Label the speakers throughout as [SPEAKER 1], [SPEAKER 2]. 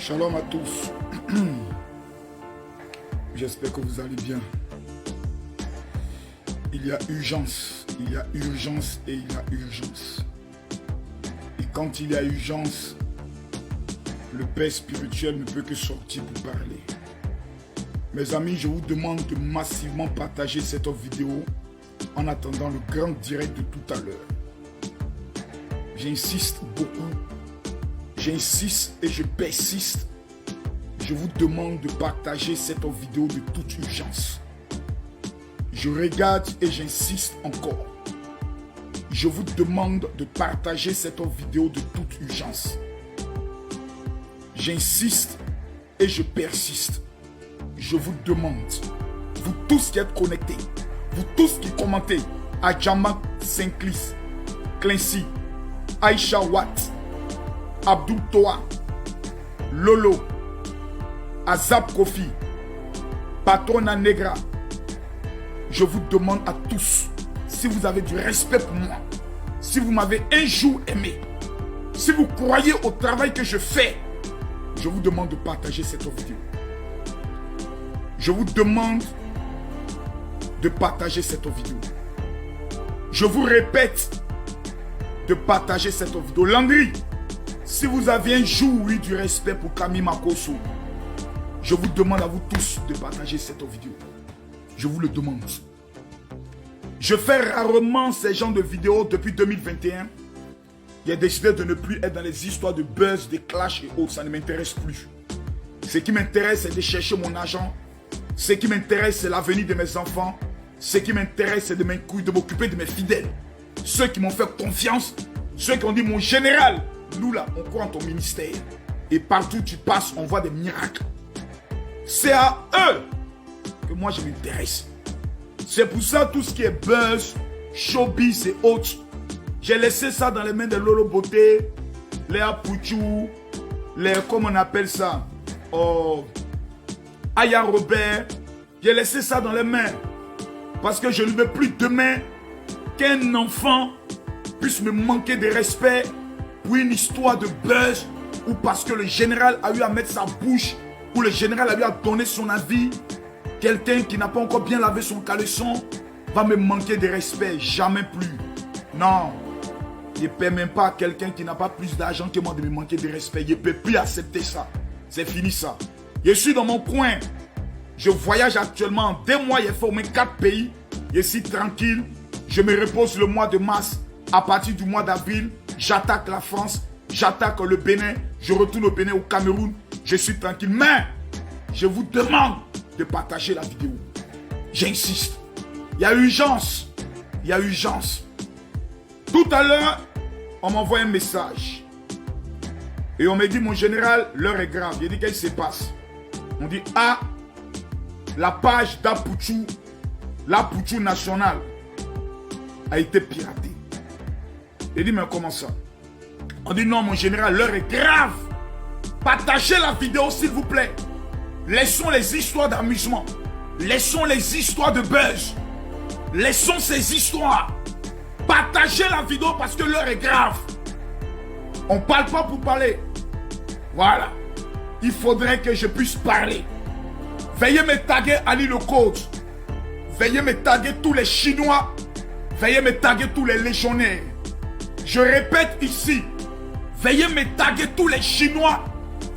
[SPEAKER 1] Shalom à tous. J'espère que vous allez bien. Il y a urgence, il y a urgence et il y a urgence. Et quand il y a urgence, le père spirituel ne peut que sortir pour parler. Mes amis, je vous demande de massivement partager cette vidéo en attendant le grand direct de tout à l'heure. J'insiste beaucoup. J'insiste et je persiste. Je vous demande de partager cette vidéo de toute urgence. Je regarde et j'insiste encore. Je vous demande de partager cette vidéo de toute urgence. J'insiste et je persiste. Je vous demande, vous tous qui êtes connectés, vous tous qui commentez, Adjama Sinclis, Clancy, Aïcha Watt, Abdul Toa, Lolo, Azab Kofi, Patrona Negra. Je vous demande à tous, si vous avez du respect pour moi, si vous m'avez un jour aimé, si vous croyez au travail que je fais, je vous demande de partager cette vidéo. Je vous demande de partager cette vidéo. Je vous répète de partager cette vidéo. Landry, si vous avez un jour eu du respect pour Camille Makosso, je vous demande à vous tous de partager cette vidéo. Je vous le demande. Je fais rarement ces genres de vidéos depuis 2021. J'ai décidé de ne plus être dans les histoires de buzz, de clash et autres. Ça ne m'intéresse plus. Ce qui m'intéresse, c'est de chercher mon argent. Ce qui m'intéresse, c'est l'avenir de mes enfants. Ce qui m'intéresse, c'est de m'occuper de mes fidèles. Ceux qui m'ont fait confiance. Ceux qui ont dit, mon général, nous là, on croit en ton ministère. Et partout où tu passes, on voit des miracles. C'est à eux que moi je m'intéresse. C'est pour ça tout ce qui est buzz, showbiz et autres, j'ai laissé ça dans les mains de Lolo Beauté, Léa Pouchou, les, comment on appelle ça, Aya Robert. J'ai laissé ça dans les mains. Parce que je ne veux plus demain qu'un enfant puisse me manquer de respect pour une histoire de buzz ou parce que le général a eu à mettre sa bouche ou le général a eu à donner son avis. Quelqu'un qui n'a pas encore bien lavé son caleçon va me manquer de respect. Jamais plus. Non. Je ne permets pas à quelqu'un qui n'a pas plus d'argent que moi de me manquer de respect. Je ne peux plus accepter ça. C'est fini ça. Je suis dans mon coin. Je voyage actuellement. En 2 mois, j'ai fait au moins 4 pays. Je suis tranquille. Je me repose le mois de mars. À partir du mois d'avril, j'attaque la France. J'attaque le Bénin. Je retourne au Bénin, au Cameroun. Je suis tranquille. Mais, je vous demande de partager la vidéo. J'insiste. Il y a urgence. Il y a urgence. Tout à l'heure, on m'envoie un message. Et on me dit, mon général, l'heure est grave. J'ai dit, qu'est-ce qui se passe? On dit, ah, la page d'Apouchou, l'Apouchou national, a été piratée. J'ai dit, mais comment ça? On dit, non, mon général, l'heure est grave. Partagez la vidéo, s'il vous plaît. Laissons les histoires d'amusement. Laissons les histoires de buzz. Laissons ces histoires. Partagez la vidéo parce que l'heure est grave. On ne parle pas pour parler. Voilà. Il faudrait que je puisse parler. Veuillez me taguer Ali le coach. Veuillez me taguer tous les Chinois. Veuillez me taguer tous les légionnaires. Je répète ici. Veuillez me taguer tous les Chinois.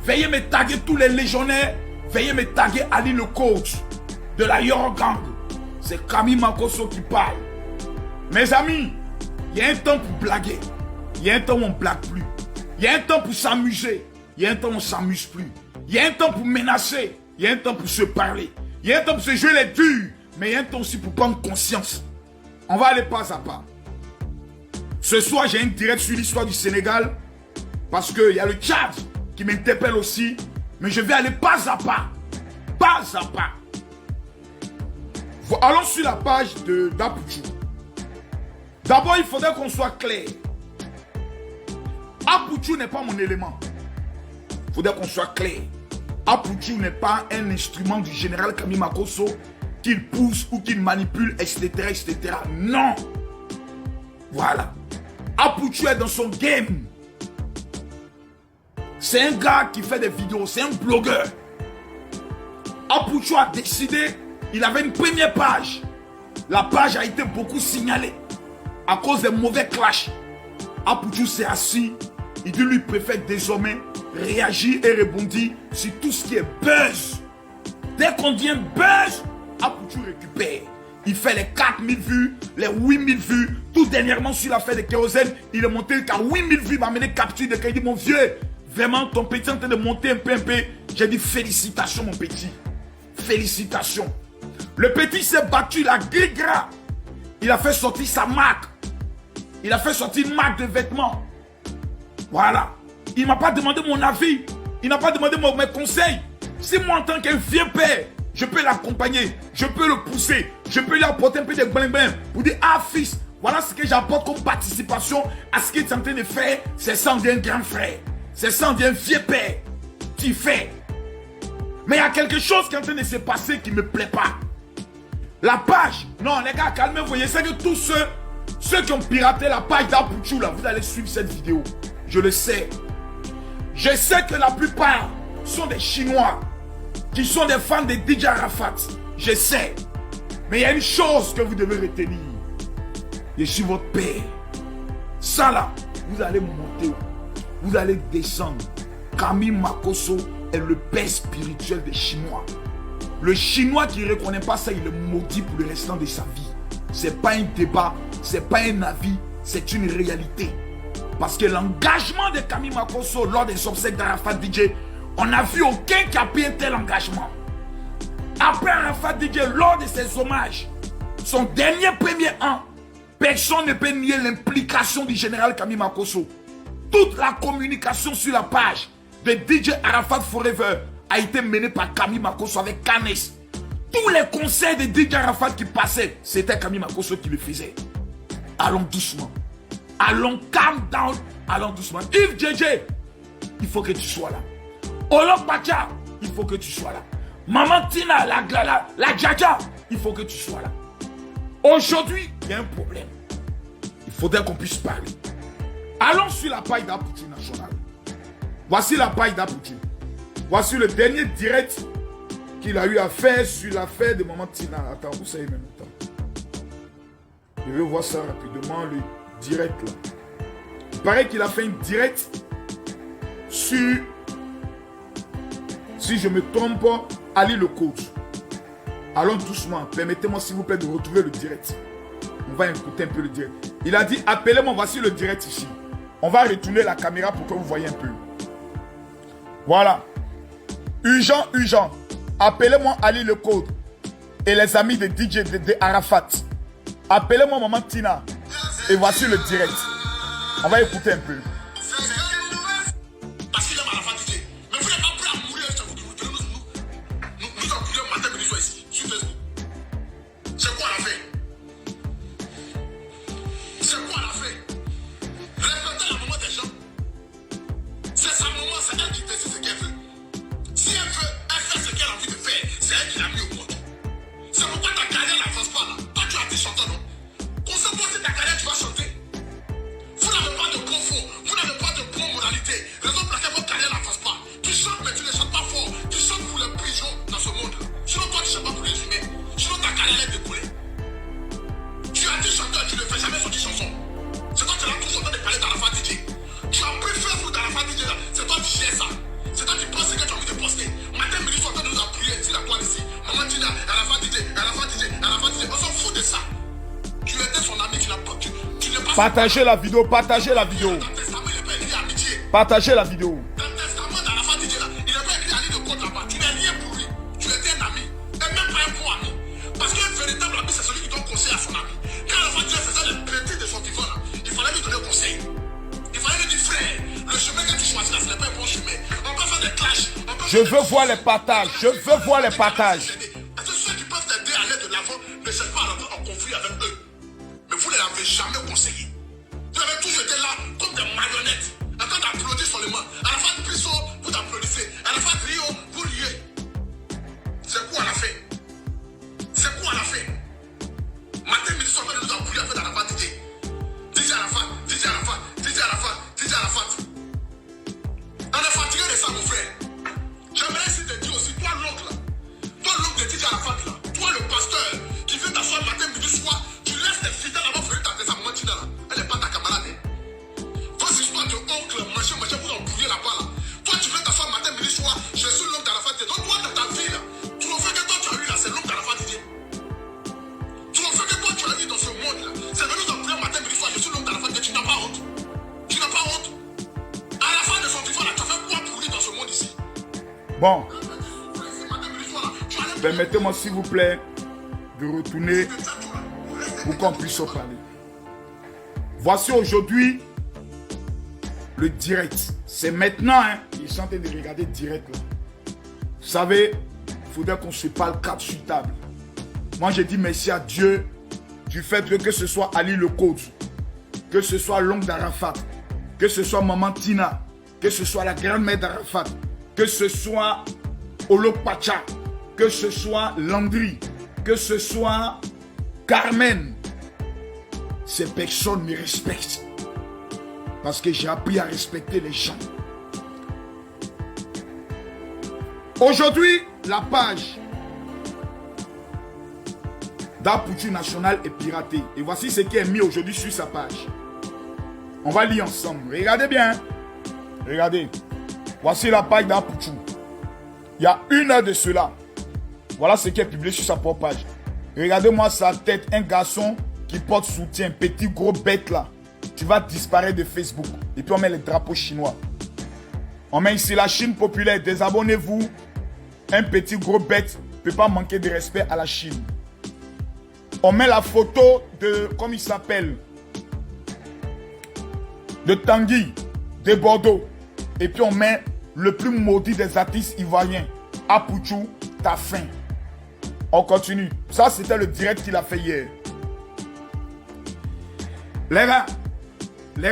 [SPEAKER 1] Veuillez me taguer tous les légionnaires. Veuillez me taguer Ali le coach de la Yorogang. C'est Camille Makosso qui parle. Mes amis, il y a un temps pour blaguer. Il y a un temps où on ne blague plus. Il y a un temps pour s'amuser. Il y a un temps où on ne s'amuse plus. Il y a un temps pour menacer. Il y a un temps pour se parler. Il y a un temps pour se jouer les durs. Mais il y a un temps aussi pour prendre conscience. On va aller pas à pas. Ce soir, j'ai un direct sur l'histoire du Sénégal. Parce qu'il y a le Tchad qui m'interpelle aussi. Mais je vais aller pas à pas. Pas à pas. Allons sur la page d'Apouchou. D'abord, il faudrait qu'on soit clair. Apouchou n'est pas mon élément. Il faudrait qu'on soit clair. Apouchou n'est pas un instrument du général Camille Makosso qu'il pousse ou qu'il manipule, etc., etc. Non. Voilà. Apouchou est dans son game. C'est un gars qui fait des vidéos, c'est un blogueur. Apouchou a décidé, il avait une première page. La page a été beaucoup signalée à cause des mauvais clashs. Apouchou s'est assis, il dit lui préfère désormais réagir et rebondir sur tout ce qui est buzz. Dès qu'on dit buzz, Apouchou récupère. Il fait les 4000 vues, les 8000 vues. Tout dernièrement sur l'affaire de kérosène, il est monté qu'à 8000 vues, il m'a amené capture de il dit mon vieux, vraiment ton petit est en train de monter un peu. J'ai dit félicitations mon petit. Félicitations. Le petit s'est battu, la gras. Il a fait sortir sa marque. Il a fait sortir une marque de vêtements. Voilà. Il ne m'a pas demandé mon avis. Il n'a pas demandé mes conseils. Si moi en tant qu'un vieux père, je peux l'accompagner, je peux le pousser, je peux lui apporter un peu de bling-bling pour dire, ah fils, voilà ce que j'apporte comme participation à ce qu'il est en train de faire, c'est ça d'un grand frère. C'est ça d'un vieux père qui fait. Mais il y a quelque chose qui est en train de se passer qui ne me plaît pas. La page, non les gars, calmez-vous, voyez, c'est que tous ceux qui ont piraté la page d'Apouchou, là, vous allez suivre cette vidéo. Je le sais. Je sais que la plupart sont des Chinois qui sont des fans de DJ Arafat. Je sais. Mais il y a une chose que vous devez retenir. Je suis votre père. Ça là, vous allez monter. Vous allez descendre. Camille Makosso est le père spirituel des Chinois. Le Chinois qui ne reconnaît pas ça, il est maudit pour le restant de sa vie. Ce n'est pas un débat, ce n'est pas un avis, c'est une réalité. Parce que l'engagement de Camille Makosso lors des obsèques d'Arafat DJ, on n'a vu aucun qui a pris un tel engagement. Après Arafat DJ, lors de ses hommages, son dernier premier an, personne ne peut nier l'implication du général Camille Makosso. Toute la communication sur la page de DJ Arafat Forever a été menée par Camille Makosso avec Canes. Tous les conseils de DJ Arafat qui passaient, c'était Camille Makosso qui le faisait. Allons doucement. Allons calm down. Allons doucement. Yves JJ, il faut que tu sois là. Olok Bacha, il faut que tu sois là. Maman Tina, la Djaja, il faut que tu sois là. Aujourd'hui, il y a un problème. Il faudrait qu'on puisse parler. Allons sur la page d'Apouchou National. Voici la page d'Apouchou. Voici le dernier direct qu'il a eu à faire sur l'affaire de Maman Tina. Attends, vous savez même temps. Je vais voir ça rapidement, le direct là. Il paraît qu'il a fait une direct sur, si je me trompe pas, Ali le coach. Allons doucement. Permettez-moi s'il vous plaît de retrouver le direct. On va écouter un peu le direct. Il a dit, appelez-moi, voici le direct ici. On va retourner la caméra pour que vous voyez un peu. Voilà. Urgent, urgent. Appelez-moi Ali le code. Et les amis de DJ de Arafat. Appelez-moi Maman Tina. Et voici le direct. On va écouter un peu.
[SPEAKER 2] Parce qu'il aime Arafat DJ. Mais vous n'êtes pas prêt à mourir. Nous appuyons matin, midi, soir ici. Sur Facebook. C'est quoi la fait? C'est quoi la fait? Respectez la maman des gens. C'est sa maman, c'est elle qui décide ce qu'elle veut. Si elle veut, elle fait ce qu'elle a envie de faire. C'est elle qui l'a mis au monde. C'est pourquoi ta carrière n'avance pas là. Toi, tu as dit chanteur, non? On sait pas si ta carrière, tu vas chanter. Vous n'avez pas de bon fond. Vous n'avez pas de bonne moralité. Raison pour laquelle votre carrière n'avance pas. Tu chantes, mais tu ne chantes pas fort. Tu chantes pour les prisons dans ce monde. Sinon, toi, tu ne chantes pas pour les humains. Sinon, ta carrière est découlée. Tu as dit chanteur, tu ne fais jamais sortir chanson. C'est toi qui as toujours entendu parler d'Arafat DJ. Tu as pris Facebook d'Arafat DJ là. C'est toi qui gères ça. C'est toi qui penses que tu as envie de poster. Matin, midi, soir, tu nous as prié. Dis la toi ici. Maman Tina, Arafat DJ, Arafat DJ, Arafat DJ. On s'en fout de ça. Tu étais son ami, tu n'as pas. Tu n'es pas.
[SPEAKER 1] Partagez la vidéo, partagez la vidéo.
[SPEAKER 2] Ton testament, il n'est pas écrit amitié.
[SPEAKER 1] Partagez la vidéo.
[SPEAKER 2] Ton testament d'Arafat DJ là, il n'est pas écrit Ali de compte là-bas. Tu n'es rien pour lui. Tu étais un ami. Et même pas un bon ami. Parce qu'un véritable ami, c'est celui qui donne conseil à son ami. Quand Arafat DJ faisait les bêtises de son vivant là, il fallait lui donner conseil. Il fallait lui dire, frère, le chemin que tu choisis là, ce n'est pas un bon chemin. On peut faire des clashs.
[SPEAKER 1] Je veux voir les partages. Je veux voir les partages.
[SPEAKER 2] Parce que ceux qui peuvent t'aider à aller de l'avant ne cherchent pas à rentrer en conflit avec eux. Mais vous ne l'avez jamais conseillé. Vous avez toujours été là comme des marionnettes, en train d'applaudir seulement. Arafat Priso, vous applaudissez. Arafat Rio, vous riez. C'est quoi la fin? C'est quoi la fin? Matin, midi, soir, nous avons voulu avec Arafat DJ. DJ Arafat, DJ Arafat, DJ Arafat, DJ Arafat. Arafat là-bas là. Toi, tu veux ta femme matin, midi, soir. Je suis l'homme d'Arafat. Donc, toi, dans ta vie là, tout le fait que toi, tu as eu là, c'est l'homme d'Arafat Didier. Tout le fait que toi, tu as eu dans ce monde là, c'est venu dans le matin, midi, soir. Je suis l'homme d'Arafat Didier. Tu n'as pas honte. Tu n'as pas honte. À la fin de son vivant là, tu as fait quoi pour lui dans ce monde ici?
[SPEAKER 1] Bon. Permettez-moi s'il vous plaît de retourner pour qu'on puisse en parler. Voici aujourd'hui le direct. C'est maintenant, hein. Ils sont en train de regarder direct là. Vous savez, il faudrait qu'on se parle 4 sur table. Moi, j'ai dit merci à Dieu du fait que ce soit Ali le coach, que ce soit l'oncle d'Arafat, que ce soit maman Tina, que ce soit la grand-mère d'Arafat, que ce soit Olo Pacha, que ce soit Landry, que ce soit Carmen. Ces personnes me respectent. Parce que j'ai appris à respecter les gens. Aujourd'hui, la page d'Apoutou National est piratée. Et voici ce qui est mis aujourd'hui sur sa page. On va lire ensemble. Regardez bien. Regardez. Voici la page d'Apoutou. Il y a 1 heure de cela. Voilà ce qui est publié sur sa propre page. Regardez-moi sa tête. Un garçon qui porte soutien. Petit gros bête là. Tu vas disparaître de Facebook. Et puis on met les drapeaux chinois. On met ici la Chine populaire. Désabonnez-vous. Un petit gros bête ne peut pas manquer de respect à la Chine. On met la photo de, comme il s'appelle, de Tanguy, de Bordeaux. Et puis on met le plus maudit des artistes ivoiriens. Apoutou, t'as faim. On continue. Ça, c'était le direct qu'il a fait hier. Les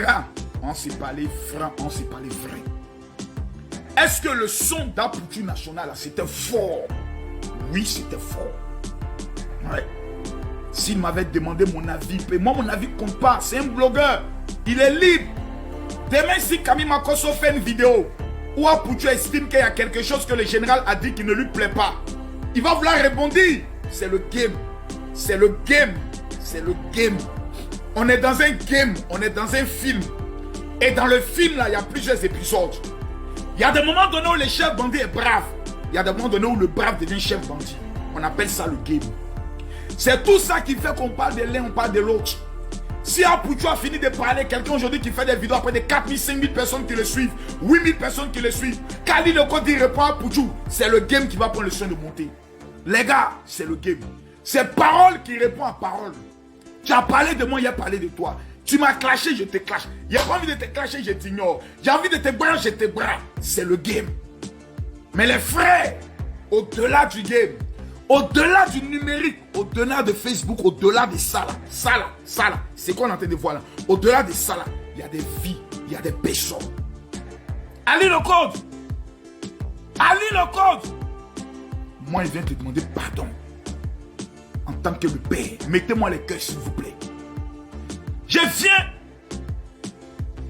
[SPEAKER 1] gars, on s'est parlé franc, on s'est parlé vrai. Est-ce que le son d'Apoutou National, c'était fort? Oui, c'était fort. Ouais. S'il m'avait demandé mon avis, moi mon avis compte pas, c'est un blogueur, il est libre. Demain si Camille Makosso fait une vidéo où Apoutou estime qu'il y a quelque chose que le général a dit qui ne lui plaît pas, il va vouloir répondre. C'est le game, c'est le game, c'est le game. On est dans un game, on est dans un film. Et dans le film là, il y a plusieurs épisodes. Il y a des moments donnés où le chef bandit est brave. Il y a des moments donnés où le brave devient chef bandit. On appelle ça le game. C'est tout ça qui fait qu'on parle de l'un, on parle de l'autre. Si Apoutou a fini de parler, quelqu'un aujourd'hui qui fait des vidéos après de 4 000, 5 000 personnes qui le suivent, 8 000 personnes qui le suivent, Kali le code il répond à Apoutou, c'est le game qui va prendre le soin de monter. Les gars, c'est le game. C'est parole qui répond à parole. Tu as parlé de moi, il a parlé de toi. Tu m'as clashé, je te clash. Il n'y a pas envie de te clasher, je t'ignore. J'ai envie de te bras, je te bras. C'est le game. Mais les frères, au-delà du game, au-delà du numérique, au-delà de Facebook, au-delà de ça là, c'est quoi on est en train de voir là? Au-delà de ça là, il y a des vies, il y a des personnes. Ali le code. Ali le code. Moi, je viens te demander pardon. En tant que le père, mettez-moi les cœurs s'il vous plaît. Je viens.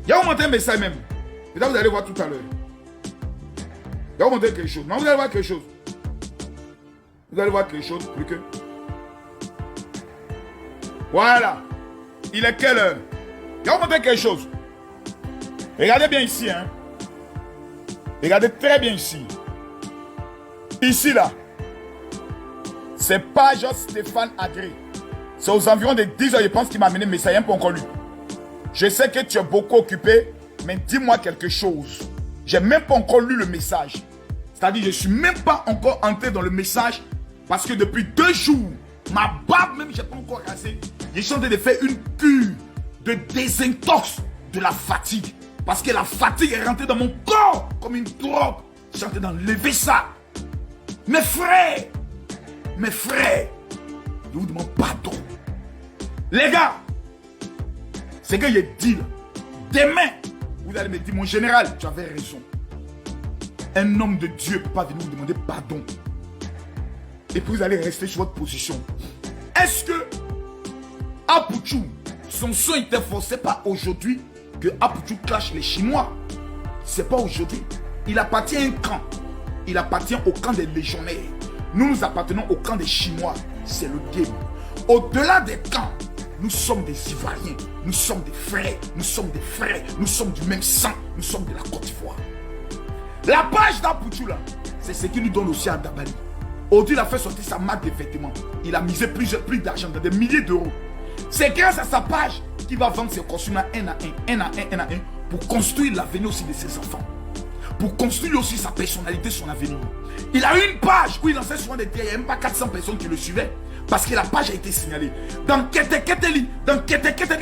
[SPEAKER 1] Il y a monté un message même. Et là, vous allez voir tout à l'heure. Il y a monté quelque chose. Non, vous allez voir quelque chose. Vous allez voir quelque chose. Plus que. Voilà. Il est quelle heure? Il y a monté quelque chose. Regardez bien ici. Hein. Regardez très bien ici. Ici, là. C'est page Stéphane Agré. C'est aux environs de 10 heures, je pense qu'il m'a amené, mais ça n'est pas encore lu. Je sais que tu es beaucoup occupé, mais dis-moi quelque chose. J'ai même pas encore lu le message. C'est-à-dire, je ne suis même pas encore entré dans le message parce que depuis 2 jours, ma barbe même, je n'ai pas encore rasé. Je suis en train de faire une cure de désintox de la fatigue. Parce que la fatigue est rentrée dans mon corps comme une drogue. Je suis en train d'enlever ça. Mes frères, je vous demande pardon. Les gars, c'est que j'ai dit là. Demain, vous allez me dire, mon général, tu avais raison. Un homme de Dieu ne peut pas venir vous demander pardon. Et puis vous allez rester sur votre position. Est-ce que Apoutou, son son était forcé par aujourd'hui que Apoutou clash les Chinois? C'est pas aujourd'hui. Il appartient à un camp. Il appartient au camp des légionnaires. Nous appartenons au camp des Chinois. C'est le game. Au-delà des camps, nous sommes des Ivoiriens. Nous sommes des frères. Nous sommes des frères. Nous sommes du même sang. Nous sommes de la Côte d'Ivoire. La page d'Apouchou là, c'est ce qui lui donne aussi à Dabali. Aujourd'hui, il a fait sortir sa marque de vêtements. Il a misé plus d'argent, des milliers d'euros. C'est grâce à sa page qu'il va vendre ses costumes un à un, pour construire l'avenir aussi de ses enfants. Pour construire aussi sa personnalité, son avenir. Il a eu une page où il lançait souvent des terres. Il n'y a même pas 400 personnes qui le suivaient. Parce que la page a été signalée. Dans Kete Keteli,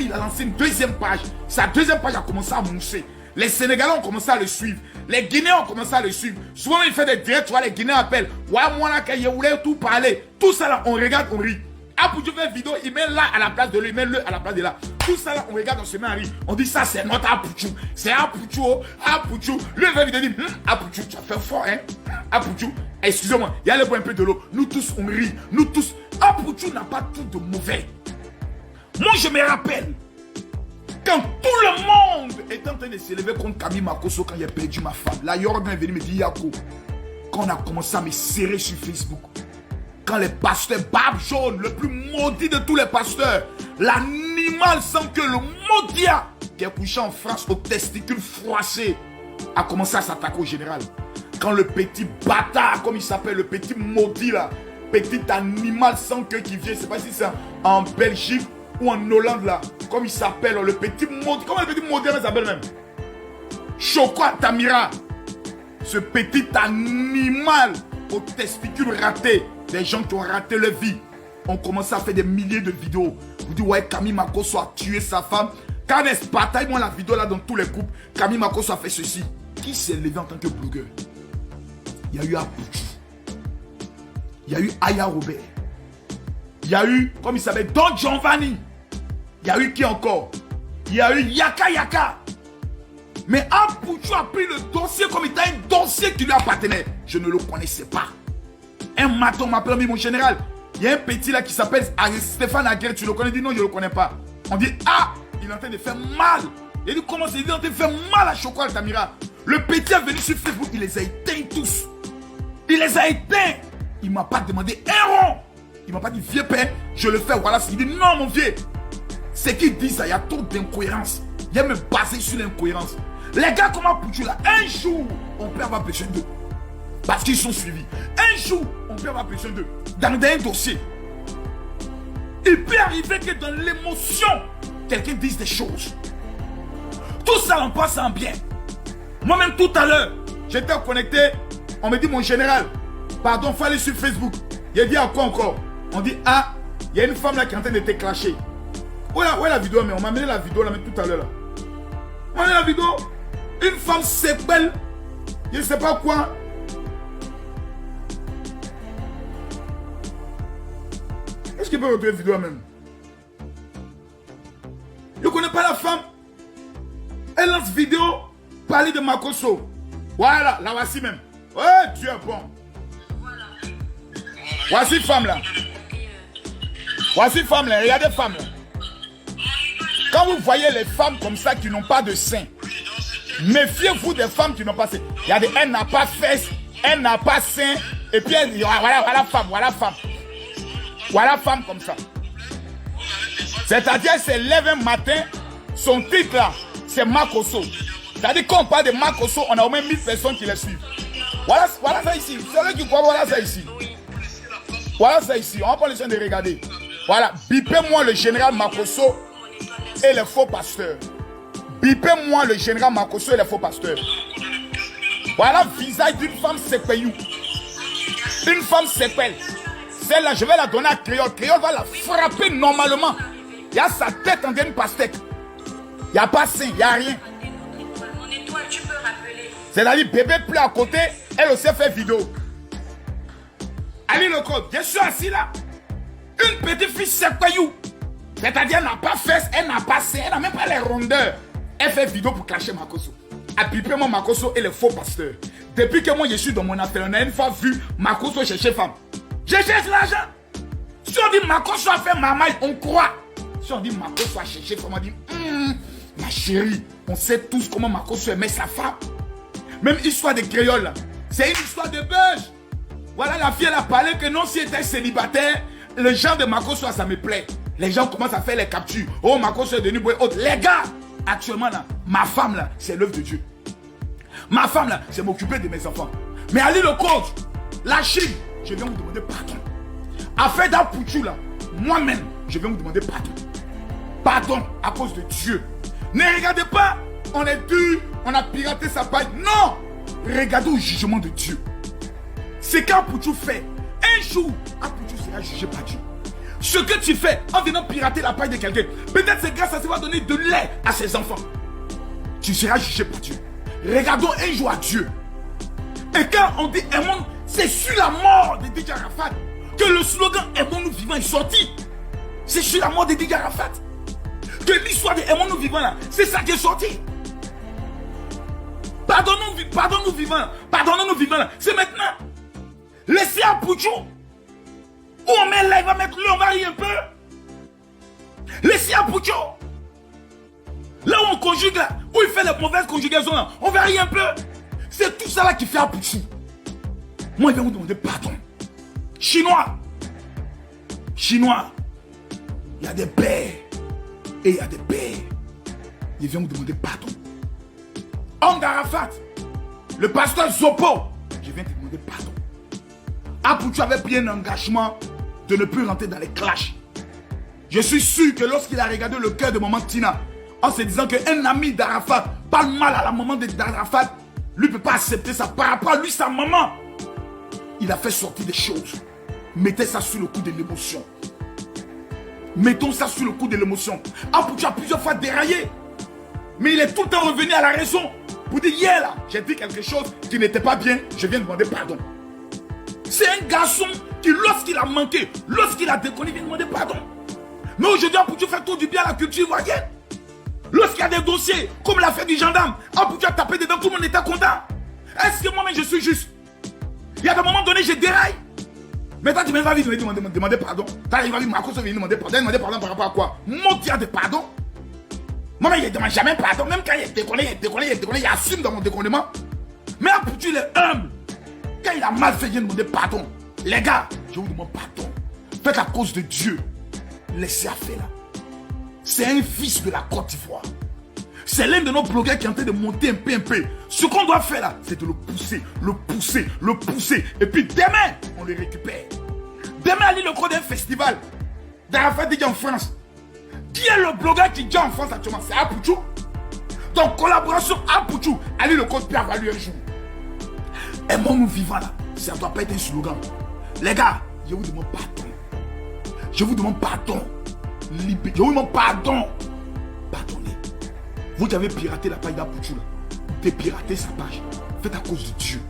[SPEAKER 1] il a lancé une deuxième page. Sa deuxième page a commencé à mousser. Les Sénégalais ont commencé à le suivre. Les Guinéens ont commencé à le suivre. Souvent, il fait des directs, tu vois, les Guinéens appellent. Ouais, moi là, quand il voulait tout parler. Tout ça là, on regarde, on rit. Apouchou fait une vidéo, il met là à la place de lui, il met le à la place de là. Tout ça là, on regarde, on se met à rire. On dit ça, c'est notre Apouchou. C'est Apouchou, Apouchou. Lui, il fait une vidéo, il dit, Apouchou, tu as fait fort, hein. Apouchou, excusez-moi, il y a le boire un peu de l'eau. Nous tous, on rit. Nous tous. Apouchou n'a pas tout de mauvais. Moi, je me rappelle. Quand tout le monde est en train de s'élever contre Camille Makosso quand j'ai perdu ma femme, la Yorgan est venu me dire Yako. Quand on a commencé à me serrer sur Facebook, quand les pasteurs, Barbe Jaune, le plus maudit de tous les pasteurs, l'animal sans que le maudia qui est couché en France aux testicules froissés, a commencé à s'attaquer au général. Quand le petit bâtard, comme il s'appelle, le petit maudit là, petit animal sans queue qui vient, je ne sais pas si c'est en Belgique ou en Hollande là, comme il s'appelle, le petit maudit, comment le petit maudit s'appelle même? Choco Tamira, ce petit animal aux testicules ratés, des gens qui ont raté leur vie, ont commencé à faire des milliers de vidéos. Vous dites, ouais, Camille Makosso a tué sa femme. Quand elle bataille, moi la vidéo là dans tous les groupes, Camille Makosso a fait ceci. Qui s'est levé en tant que blogueur? Il y a eu Apouchou. Il y a eu Aya Robert. Il y a eu, comme il s'appelle, Don Giovanni. Il y a eu qui encore? Il y a eu Yaka Yaka. Mais Apouchou a pris le dossier comme étant un dossier qui lui appartenait. Je ne le connaissais pas. Un matin m'a appelé mon général. Il y a un petit là qui s'appelle Stéphane Aguirre. Tu le connais? Il dit non, je ne le connais pas. On dit ah, il est en train de faire mal. Il dit comment c'est? Il est en train de faire mal à Choco Altamira. Le petit est venu sur Facebook, il les a éteints tous. Il les a éteints. Il ne m'a pas demandé un rond. Il ne m'a pas dit vieux père, je le fais. Voilà, il dit non mon vieux. C'est qu'ils disent, il y a trop d'incohérences. Il y a me baser sur l'incohérence. Les gars, comment Apouchou là, un jour, on peut avoir besoin d'eux. Parce qu'ils sont suivis. Un jour, on peut avoir besoin d'eux. Dans un dossier. Il peut arriver que dans l'émotion, quelqu'un dise des choses. Tout ça, on passe en bien. Moi-même, tout à l'heure, j'étais connecté. On me dit, mon général, pardon, il faut aller sur Facebook. Il a dit à quoi encore? On dit, ah, il y a une femme là qui est en train de te clasher. Où est la vidéo? Mais on m'a amené la vidéo là, mais tout à l'heure là. On m'a amené la vidéo. Une femme s'appelle, je ne sais pas quoi. Est-ce qu'il peut retrouver la vidéo même? Je ne connais pas la femme. Elle lance vidéo, parler de Makosso. Voilà, la voici même. Ouais, tu es bon. Voici femme là. Voici femme là, regardez femme là. Quand vous voyez les femmes comme ça qui n'ont pas de sein, méfiez-vous des femmes qui n'ont pas sein. Regardez, elle n'a pas fesses, elle n'a pas sein, et puis elle dit, voilà femme, voilà femme. Voilà femme comme ça. C'est-à-dire, elle se lève un matin, son titre là, c'est Makosso. C'est-à-dire, quand on parle de Makosso, on a au moins 1000 personnes qui les suivent. Voilà ça ici. Celui qui croit, voilà ça ici. Voilà ça ici. On va pas le temps de regarder. Voilà. Bipez-moi le général Makosso et les faux pasteurs. Bipez-moi le général Makosso et les faux pasteurs. Voilà le visage d'une femme sépayou. Une femme sépelle. Celle-là, je vais la donner à Créole. Créole va la frapper normalement. Il y a sa tête en une pastèque. Il n'y a pas sein, il n'y a rien.
[SPEAKER 3] Mon étoile, tu peux rappeler.
[SPEAKER 1] C'est-à-dire, bébé plus à côté, elle aussi fait vidéo. Ali le code, je suis assis là. Une petite fille sépayou. C'est-à-dire, elle n'a pas fesses, elle n'a pas sein, elle n'a même pas les rondeurs. Elle fait vidéo pour clasher Makosso. Apipez-moi Makosso et les faux pasteurs. Depuis que moi je suis dans mon affaire, on a une fois vu Makosso chercher femme. Je cherche l'argent. Si on dit Makosso a fait maman, on croit. Si on dit Makosso a cherché femme, on dit ma chérie, on sait tous comment Makosso aimait sa femme. Même histoire de créole, c'est une histoire de buzz. Voilà, la fille elle a parlé que non, si elle était célibataire, le genre de Makosso, ça me plaît. Les gens commencent à faire les captures. Oh, Makosso est devenu autre. Les gars, actuellement là, ma femme là, c'est l'œuvre de Dieu. Ma femme là, c'est m'occuper de mes enfants. Mais Ali le coach, la Chine, je viens vous demander pardon. Affaire d'Apouchou là, moi-même, je viens vous demander pardon. Pardon à cause de Dieu. Ne regardez pas, on est dur, on a piraté sa page. Non! Regardez au jugement de Dieu. C'est qu'Apouchou fait. Un jour, Apouchou sera jugé par Dieu. Ce que tu fais en venant pirater la page de quelqu'un, peut-être c'est grâce à ça qu'il va donner de lait à ses enfants. Tu seras jugé par Dieu. Regardons un jour à Dieu. Et quand on dit aimons, c'est sur la mort de Didier Arafat que le slogan aimons-nous vivants est sorti. C'est sur la mort de Didier Arafat que l'histoire de aimons-nous vivants là, c'est ça qui est sorti. Pardonnons-nous vivants, pardonnons-nous vivants là, c'est maintenant. Laissez à Pouchou. Où on met là, il va mettre le, on varie un peu. Laissez à Pouchou. Là où on conjugue là, où il fait les mauvaises conjugaisons là, on varie un peu. C'est tout ça là qui fait à Pouchou. Moi, il va vous demander pardon. Chinois, il y a des pères et il y a des pères. Il vient vous demander pardon. Homme d'Arafat, le pasteur Zopo, je viens te demander pardon. Apouchou avait pris un engagement de ne plus rentrer dans les clashs. Je suis sûr que lorsqu'il a regardé le cœur de maman Tina, en se disant qu'un ami d'Arafat parle mal à la maman d'Arafat, lui ne peut pas accepter ça par rapport à lui, sa maman. Il a fait sortir des choses. Mettez ça sur le coup de l'émotion. Mettons ça sur le coup de l'émotion. Apouchou a plusieurs fois déraillé. Mais il est tout le temps revenu à la raison. Pour dire, hier là, j'ai dit quelque chose qui n'était pas bien, je viens demander pardon. C'est un garçon qui, lorsqu'il a manqué, lorsqu'il a déconné, il vient demander pardon. Mais aujourd'hui, Apouchou fait tout du bien à la culture ivoirienne. Lorsqu'il y a des dossiers, comme l'affaire du gendarme, Apouchou a tapé dedans, tout le monde était content. Est-ce que moi-même je suis juste? Il y a des moments donnés, je déraille. Mais toi, tu m'as envie de me demander pardon. Tu arrives à dire, Marcos, il demander pardon par rapport à quoi? Mon Dieu de pardon. Moi-même, il ne demande jamais pardon. Même quand il déconné, il assume dans mon déconnement. Mais Apouchou, il est humble. Quand il a mal fait, il vient demander pardon. Les gars, je vous demande pardon. Faites à cause de Dieu. Laissez faire là. C'est un fils de la Côte d'Ivoire. C'est l'un de nos blogueurs qui est en train de monter un peu. Ce qu'on doit faire là, c'est de le pousser. Et puis demain, on le récupère. Demain, Ali le cours d'un festival d'Arafat Didier en France. Qui est le blogueur qui dit en France actuellement? C'est Apouchou. Donc, collaboration Apouchou, Ali le code peut avoir lieu un jour. Aimons-nous vivants là. Ça ne doit pas être un slogan. Les gars, je vous demande pardon. Je vous demande pardon. Je vous demande pardon. Pardonnez. Vous avez piraté la page d'Apouchou là. Dépiraté sa page. Faites à cause de Dieu.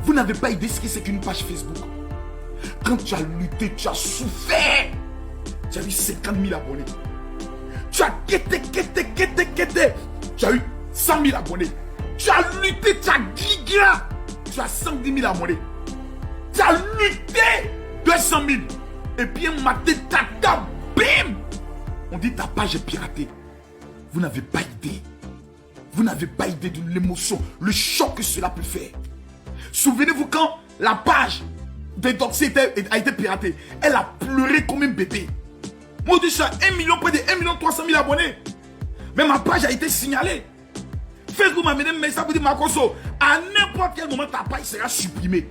[SPEAKER 1] Vous n'avez pas idée ce que c'est qu'une page Facebook. Quand tu as lutté, tu as souffert. Tu as eu 50 000 abonnés. Tu as quitté. Tu as eu 100 000 abonnés. Tu as lutté, tu as giga. Tu as 110 000 abonnés. Tu as lutté 200 000. Et puis un matin, tata, bim. On dit ta page est piratée. Vous n'avez pas idée. Vous n'avez pas idée de l'émotion, le choc que cela peut faire. Souvenez-vous quand la page de Doxy a été piratée. Elle a pleuré comme un bébé. Moi, je dis ça, 1 million, près de 1 300 000 abonnés. Mais ma page a été signalée. Facebook m'a amené un message pour dire, Makoso, à n'importe quel moment, ta page sera supprimée.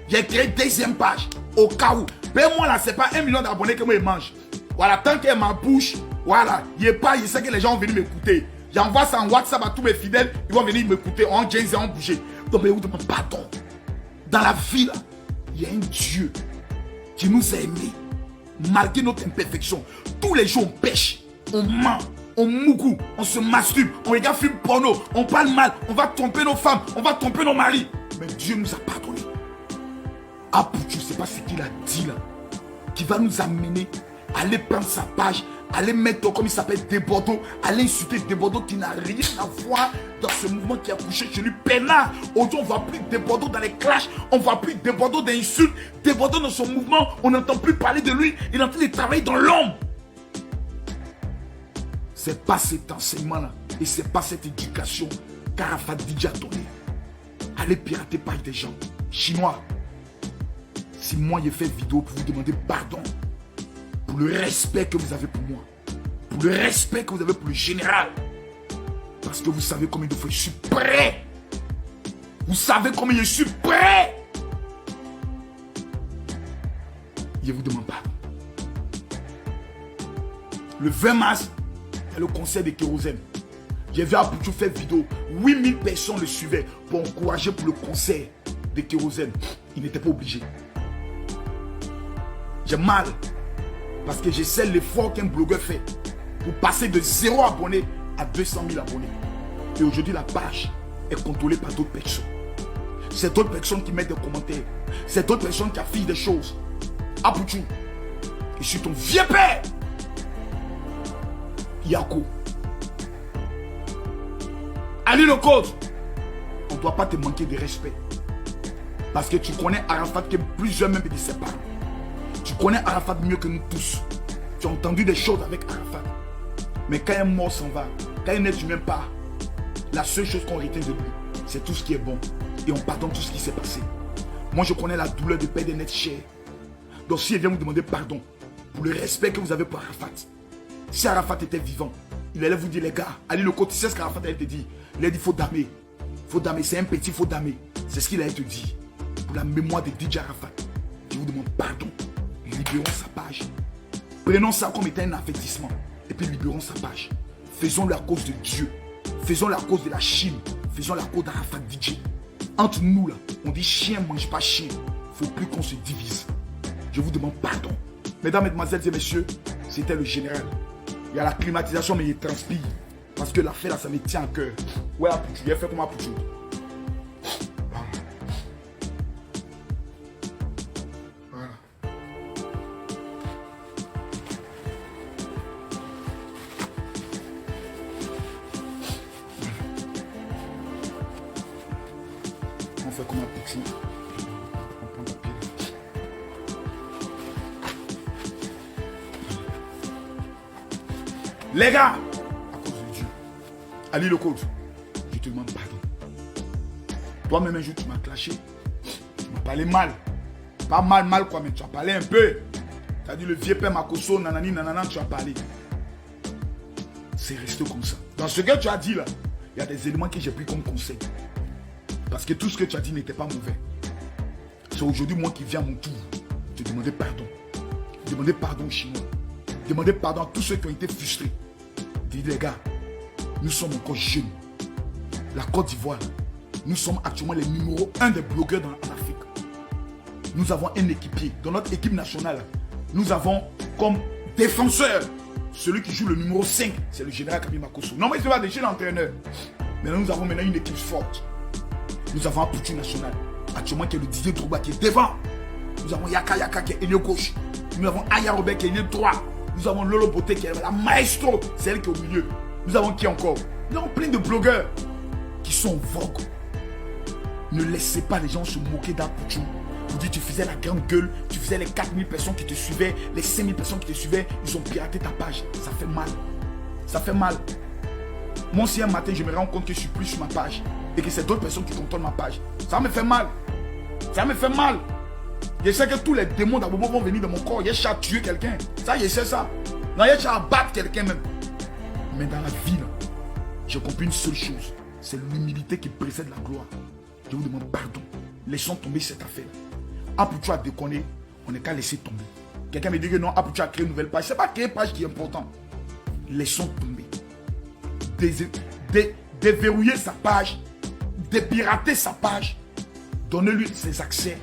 [SPEAKER 1] J'ai créé deuxième page, au cas où. Mais moi, là, c'est pas 1 million d'abonnés que moi, je mange. Voilà, tant qu'elle ma bouche, voilà, il sait que les gens vont venir m'écouter. J'envoie ça en WhatsApp à tous mes fidèles, ils vont venir m'écouter, on James et on bouger. Donc, mais vous demandez pardon. Dans la vie, là, il y a un Dieu qui nous a aimés, malgré notre imperfection. Tous les jours, on pêche, on ment, on mougou, on se masturbe, on regarde film porno, on parle mal, on va tromper nos femmes, on va tromper nos maris. Mais Dieu nous a pardonné. Apouchou, je ne sais pas ce qu'il a dit là, qui va nous amener à aller prendre sa page, aller mettre, comme il s'appelle, Desbordeaux, aller insulter Desbordeaux qui n'a rien à voir dans ce mouvement qui a couché chez lui. Peinard. Aujourd'hui, on ne voit plus Desbordeaux dans les clashs, on ne voit plus Desbordeaux d'insultes, Desbordeaux dans son mouvement, on n'entend plus parler de lui, il est en train de travailler dans l'ombre. C'est pas cet enseignement-là et c'est pas cette éducation qu'Arafat Didier a donné. Allez pirater page des gens. Chinois, si moi j'ai fait vidéo pour vous demander pardon, pour le respect que vous avez pour moi, pour le respect que vous avez pour le général, parce que vous savez combien de fois je suis prêt Vous savez combien je suis prêt. Je vous demande pardon. Le 20 mars, il y a le concert de Kérosène. J'ai vu Apoutou faire vidéo. 8000 personnes le suivaient pour encourager pour le concert de Kérosène. Il n'était pas obligé. J'ai mal. Parce que je sais l'effort qu'un blogueur fait pour passer de 0 abonnés à 200 000 abonnés. Et aujourd'hui, la page est contrôlée par d'autres personnes. C'est d'autres personnes qui mettent des commentaires. C'est d'autres personnes qui affichent des choses. Apoutou, je suis ton vieux père. Yako. Ali le coach. On ne doit pas te manquer de respect. Parce que tu connais Arafat que plusieurs même ne savent pas. Tu connais Arafat mieux que nous tous. Tu as entendu des choses avec Arafat. Mais quand un mort s'en va, quand un être humain part, la seule chose qu'on retient de lui, c'est tout ce qui est bon. Et on pardonne tout ce qui s'est passé. Moi, je connais la douleur de perdre un être cher. Donc, si il vient vous demander pardon pour le respect que vous avez pour Arafat, si Arafat était vivant, il allait vous dire, les gars, allez le côté, tu sais ce qu'Arafat allait te dire. Il a dit, faut damer. Faut damer, c'est un petit, faut damer. C'est ce qu'il allait te dire. Pour la mémoire de DJ Arafat, je vous demande pardon. Libérons sa page. Prenons ça comme étant un avertissement. Et puis libérons sa page. Faisons-le à cause de Dieu. Faisons-le à cause de la Chine. Faisons-le à cause d'Arafat DJ. Entre nous là, on dit chien mange pas chien. Il ne faut plus qu'on se divise. Je vous demande pardon. Mesdames, mesdemoiselles et messieurs, c'était le général. Il y a la climatisation, mais il transpire. Parce que l'affaire là, ça me tient à cœur. Ouais, Apoutou, il a fait comme Apoutou. Voilà. On fait comme Apoutou. On prend le pied. Les gars, à cause de Dieu, Ali le coach, je te demande pardon. Toi-même un jour tu m'as clashé, tu m'as parlé mal. Pas mal quoi, mais tu as parlé un peu. Tu as dit le vieux père Makosso, nanani, nanana, tu as parlé. C'est resté comme ça. Dans ce que tu as dit là, il y a des éléments que j'ai pris comme conseil. Parce que tout ce que tu as dit n'était pas mauvais. C'est aujourd'hui moi qui viens à mon tour te demander pardon. Demander pardon aux Chinois. Demander pardon à tous ceux qui ont été frustrés. Dites les gars, nous sommes encore jeunes. La Côte d'Ivoire, nous sommes actuellement les numéros 1 des blogueurs en Afrique. Nous avons un équipier. Dans notre équipe nationale, nous avons comme défenseur celui qui joue le numéro 5, c'est le général Kabi Makosso. Non, mais c'est pas déjà l'entraîneur. Mais nous avons maintenant une équipe forte. Nous avons un Apoutou national, actuellement qui est le Didier Drogba qui est devant. Nous avons Yaka Yaka qui est ailier gauche. Nous avons Aya Robert qui est ailier droit. Nous avons Lolo Boté qui est la maestro, c'est elle qui est au milieu. Nous avons qui encore? Nous avons plein de blogueurs qui sont en vogue. Ne laissez pas les gens se moquer d'Apoutou. Vous dites tu faisais la grande gueule, tu faisais les 4000 personnes qui te suivaient, les 5000 personnes qui te suivaient, ils ont piraté ta page. Ça fait mal. Ça fait mal. Moi si un matin je me rends compte que je suis plus sur ma page et que c'est d'autres personnes qui contrôlent ma page, ça me fait mal. Ça me fait mal. Je sais que tous les démons d'Abobo vont venir de mon corps. Il y a à tuer quelqu'un. Ça, je sais ça. Non, il y a à battre quelqu'un même. Mais dans la vie, j'ai compris une seule chose. C'est l'humilité qui précède la gloire. Je vous demande pardon. Laissons tomber cette affaire. Apoutou a déconné. On n'est qu'à laisser tomber. Quelqu'un me dit que non, Apoutou a créé une nouvelle page. Ce n'est pas créer une page qui est important. Laissons tomber. Déverrouiller sa page. Dépirater sa page. Donnez-lui ses accès.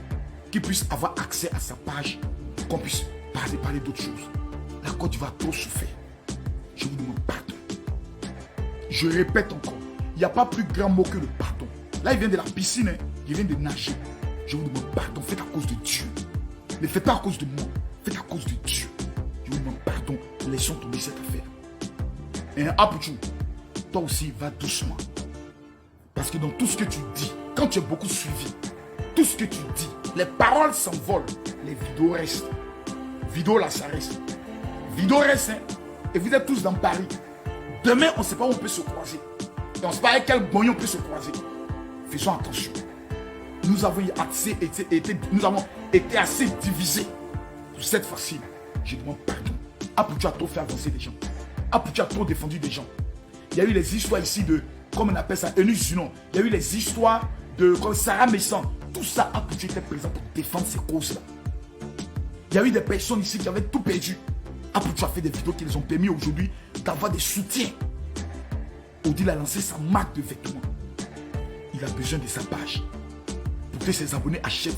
[SPEAKER 1] Qu'il puisse avoir accès à sa page, qu'on puisse parler d'autres choses. La Côte d'Ivoire a trop souffert. Je vous demande pardon. Je répète encore, il n'y a pas plus grand mot que le pardon. Là, il vient de la piscine, hein. Il vient de nager. Je vous demande pardon, faites à cause de Dieu. Ne faites pas à cause de moi, faites à cause de Dieu. Je vous demande pardon, laissons tomber cette affaire. Et Apoutou, toi aussi, va doucement. Parce que dans tout ce que tu dis, quand tu es beaucoup suivi, tout ce que tu dis, les paroles s'envolent, les vidéos restent. Vidéo là, ça reste. Vidéo reste, hein? Et vous êtes tous dans Paris. Demain, on ne sait pas où on peut se croiser. Et on ne sait pas avec quel moyen on peut se croiser. Faisons attention. Nous avons été assez divisés. Pour cette fois-ci, je demande pardon. Apoutou a trop fait avancer des gens. Apoutou a trop défendu des gens. Il y a eu les histoires ici de, comme on appelle ça, Eunice Zunon. Il y a eu les histoires comme Sarah Messan. Tout ça a pu être présent pour défendre ces causes-là. Il y a eu des personnes ici qui avaient tout perdu. Aputu a fait des vidéos qui les ont permis aujourd'hui d'avoir des soutiens. Odile a lancé sa marque de vêtements. Il a besoin de sa page pour que ses abonnés achètent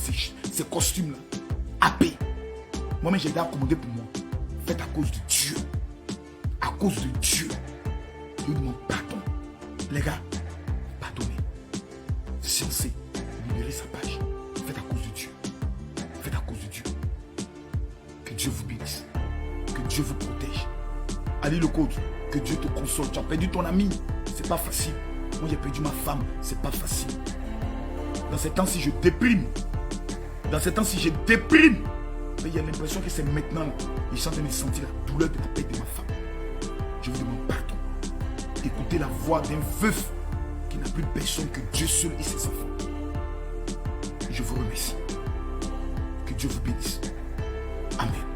[SPEAKER 1] ces costumes-là. AP. Moi-même, j'ai déjà commandé pour moi. Faites à cause de Dieu. À cause de Dieu. Je vous demande pardon. Les gars, pardonnez. Censé libérer sa page. Faites à cause de Dieu. Faites à cause de Dieu. Que Dieu vous bénisse. Que Dieu vous protège. Allez le code. Que Dieu te console. Tu as perdu ton ami. C'est pas facile. Moi j'ai perdu ma femme. C'est pas facile. Dans ces temps-ci je déprime. Dans ces temps-ci je déprime. Mais il y a l'impression que c'est maintenant. Je suis en train de sentir la douleur de la perte de ma femme. Je vous demande pardon. Écoutez la voix d'un veuf qui n'a plus personne que Dieu seul et ses enfants. Je vous remercie. Que Dieu vous bénisse. Amen.